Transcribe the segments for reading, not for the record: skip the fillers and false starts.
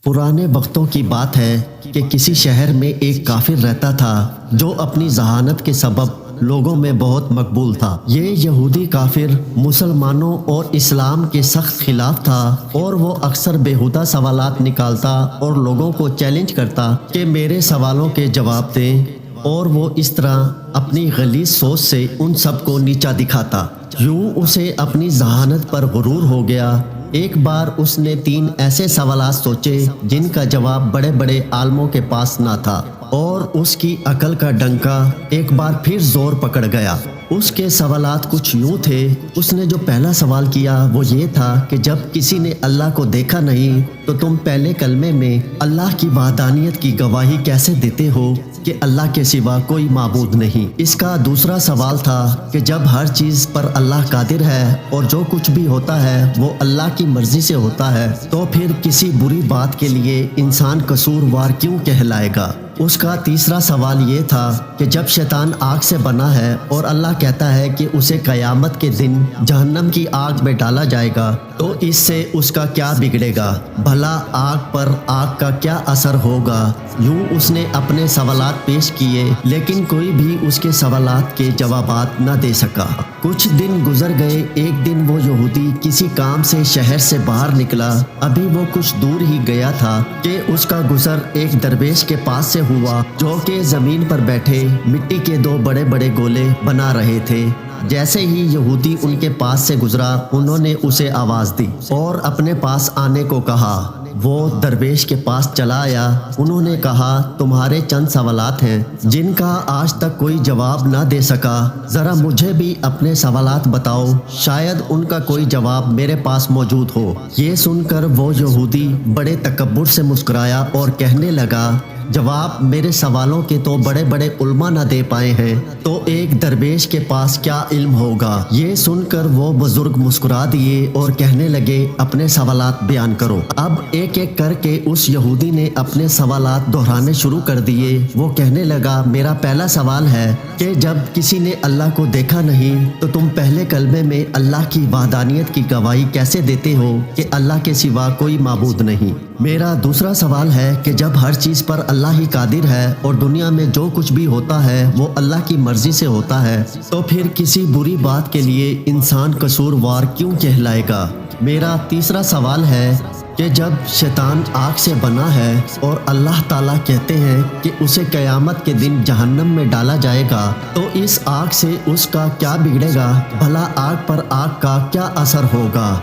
پرانے وقتوں کی بات ہے کہ کسی شہر میں ایک کافر رہتا تھا جو اپنی ذہانت کے سبب لوگوں میں بہت مقبول تھا۔ یہ یہودی کافر مسلمانوں اور اسلام کے سخت خلاف تھا اور وہ اکثر بیہودہ سوالات نکالتا اور لوگوں کو چیلنج کرتا کہ میرے سوالوں کے جواب دیں، اور وہ اس طرح اپنی غلیظ سوچ سے ان سب کو نیچا دکھاتا۔ یوں اسے اپنی ذہانت پر غرور ہو گیا۔ ایک بار اس نے 3 ایسے سوالات سوچے جن کا جواب بڑے بڑے عالموں کے پاس نہ تھا، اور اس کی عقل کا ڈنکا ایک بار پھر زور پکڑ گیا۔ اس کے سوالات کچھ یوں تھے۔ اس نے جو پہلا سوال کیا وہ یہ تھا کہ جب کسی نے اللہ کو دیکھا نہیں تو تم پہلے کلمے میں اللہ کی وحدانیت کی گواہی کیسے دیتے ہو کہ اللہ کے سوا کوئی معبود نہیں؟ اس کا دوسرا سوال تھا کہ جب ہر چیز پر اللہ قادر ہے اور جو کچھ بھی ہوتا ہے وہ اللہ کی مرضی سے ہوتا ہے، تو پھر کسی بری بات کے لیے انسان قصوروار کیوں کہلائے گا؟ اس کا تیسرا سوال یہ تھا کہ جب شیطان آگ سے بنا ہے اور اللہ کہتا ہے کہ اسے قیامت کے دن جہنم کی آگ میں ڈالا جائے گا، تو اس سے اس کا کیا بگڑے گا؟ بھلا آگ پر آگ کا کیا اثر ہوگا؟ یوں اس نے اپنے سوالات پیش کیے، لیکن کوئی بھی اس کے سوالات کے جوابات نہ دے سکا۔ کچھ دن گزر گئے۔ ایک دن وہ یہودی کسی کام سے شہر سے باہر نکلا۔ ابھی وہ کچھ دور ہی گیا تھا کہ اس کا گزر ایک درویش کے پاس سے ہوا جو کہ زمین پر بیٹھے مٹی کے 2 بڑے بڑے گولے بنا رہے تھے۔ جیسے ہی یہودی ان کے پاس سے گزرا، انہوں نے اسے آواز دی اور اپنے پاس آنے کو کہا۔ وہ درویش کے پاس چلا آیا۔ انہوں نے کہا، تمہارے چند سوالات ہیں جن کا آج تک کوئی جواب نہ دے سکا، ذرا مجھے بھی اپنے سوالات بتاؤ، شاید ان کا کوئی جواب میرے پاس موجود ہو۔ یہ سن کر وہ یہودی بڑے تکبر سے مسکرایا اور کہنے لگا، جواب میرے سوالوں کے تو بڑے بڑے علماء نہ دے پائے ہیں، تو ایک درویش کے پاس کیا علم ہوگا؟ یہ سن کر وہ بزرگ مسکرا دیے اور کہنے لگے، اپنے سوالات بیان کرو۔ اب ایک ایک کر کے اس یہودی نے اپنے سوالات دہرانے شروع کر دیے۔ وہ کہنے لگا، میرا پہلا سوال ہے کہ جب کسی نے اللہ کو دیکھا نہیں تو تم پہلے کلمے میں اللہ کی وحدانیت کی گواہی کیسے دیتے ہو کہ اللہ کے سوا کوئی معبود نہیں؟ میرا دوسرا سوال ہے کہ جب ہر چیز پر اللہ ہی قادر ہے اور دنیا میں جو کچھ بھی ہوتا ہے وہ اللہ کی مرضی سے ہوتا ہے، تو پھر کسی بری بات کے لیے انسان قصوروار کیوں کہلائے گا؟ میرا تیسرا سوال ہے کہ جب شیطان آگ سے بنا ہے اور اللہ تعالیٰ کہتے ہیں کہ اسے قیامت کے دن جہنم میں ڈالا جائے گا، تو اس آگ سے اس کا کیا بگڑے گا؟ بھلا آگ پر آگ کا کیا اثر ہوگا؟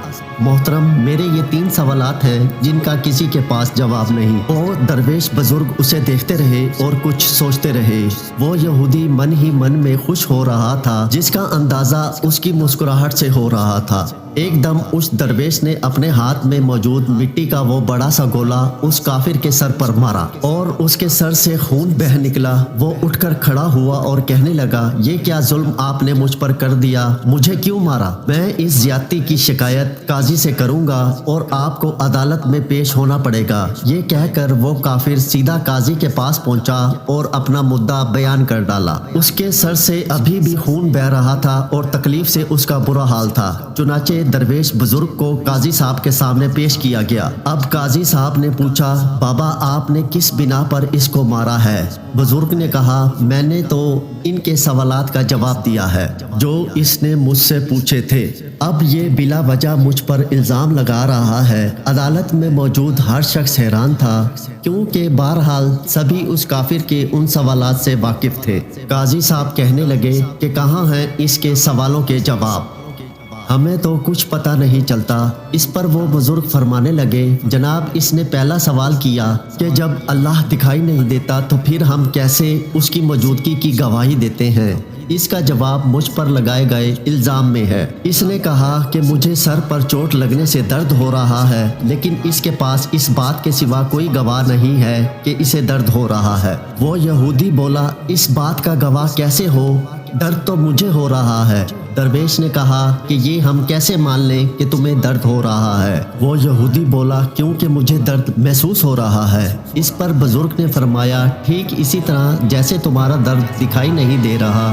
محترم، میرے یہ 3 سوالات ہیں جن کا کسی کے پاس جواب نہیں۔ اور درویش بزرگ اسے دیکھتے رہے اور کچھ سوچتے رہے۔ وہ یہودی من ہی من میں خوش ہو رہا تھا، جس کا اندازہ اس کی مسکراہٹ سے ہو رہا تھا۔ ایک دم اس درویش نے اپنے ہاتھ میں موجود مٹی کا وہ بڑا سا گولا اس کافر کے سر پر مارا اور اس کے سر سے خون بہہ نکلا۔ وہ اٹھ کر کھڑا ہوا اور کہنے لگا، یہ کیا ظلم آپ نے مجھ پر کر دیا؟ مجھے کیوں مارا؟ میں اس زیادتی کی شکایت قاضی سے کروں گا اور آپ کو عدالت میں پیش ہونا پڑے گا۔ یہ کہہ کر وہ کافر سیدھا قاضی کے پاس پہنچا اور اپنا مدعا بیان کر ڈالا۔ اس کے سر سے ابھی بھی خون بہہ رہا تھا اور تکلیف سے اس کا برا حال تھا۔ چنانچہ درویش بزرگ کو قاضی صاحب کے سامنے پیش کیا گیا۔ اب قاضی صاحب نے پوچھا، بابا آپ نے کس بنا پر اس کو مارا ہے؟ بزرگ نے کہا، میں نے تو ان کے سوالات کا جواب دیا ہے جو اس نے مجھ سے پوچھے تھے۔ اب یہ بلا وجہ مجھ پر الزام لگا رہا ہے۔ عدالت میں موجود ہر شخص حیران تھا، کیونکہ بہرحال سبھی اس کافر کے ان سوالات سے واقف تھے۔ قاضی صاحب کہنے لگے کہ کہاں ہیں اس کے سوالوں کے جواب؟ ہمیں تو کچھ پتہ نہیں چلتا۔ اس پر وہ بزرگ فرمانے لگے، جناب اس نے پہلا سوال کیا کہ جب اللہ دکھائی نہیں دیتا تو پھر ہم کیسے اس کی موجودگی کی گواہی دیتے ہیں؟ اس کا جواب مجھ پر لگائے گئے الزام میں ہے۔ اس نے کہا کہ مجھے سر پر چوٹ لگنے سے درد ہو رہا ہے، لیکن اس کے پاس اس بات کے سوا کوئی گواہ نہیں ہے کہ اسے درد ہو رہا ہے۔ وہ یہودی بولا، اس بات کا گواہ کیسے ہو؟ درد تو مجھے ہو رہا ہے۔ درویش نے کہا کہ یہ ہم کیسے مان لیں کہ تمہیں درد ہو رہا ہے؟ وہ یہودی بولا، کیونکہ مجھے درد محسوس ہو رہا ہے۔ اس پر بزرگ نے فرمایا، ٹھیک اسی طرح جیسے تمہارا درد دکھائی نہیں دے رہا،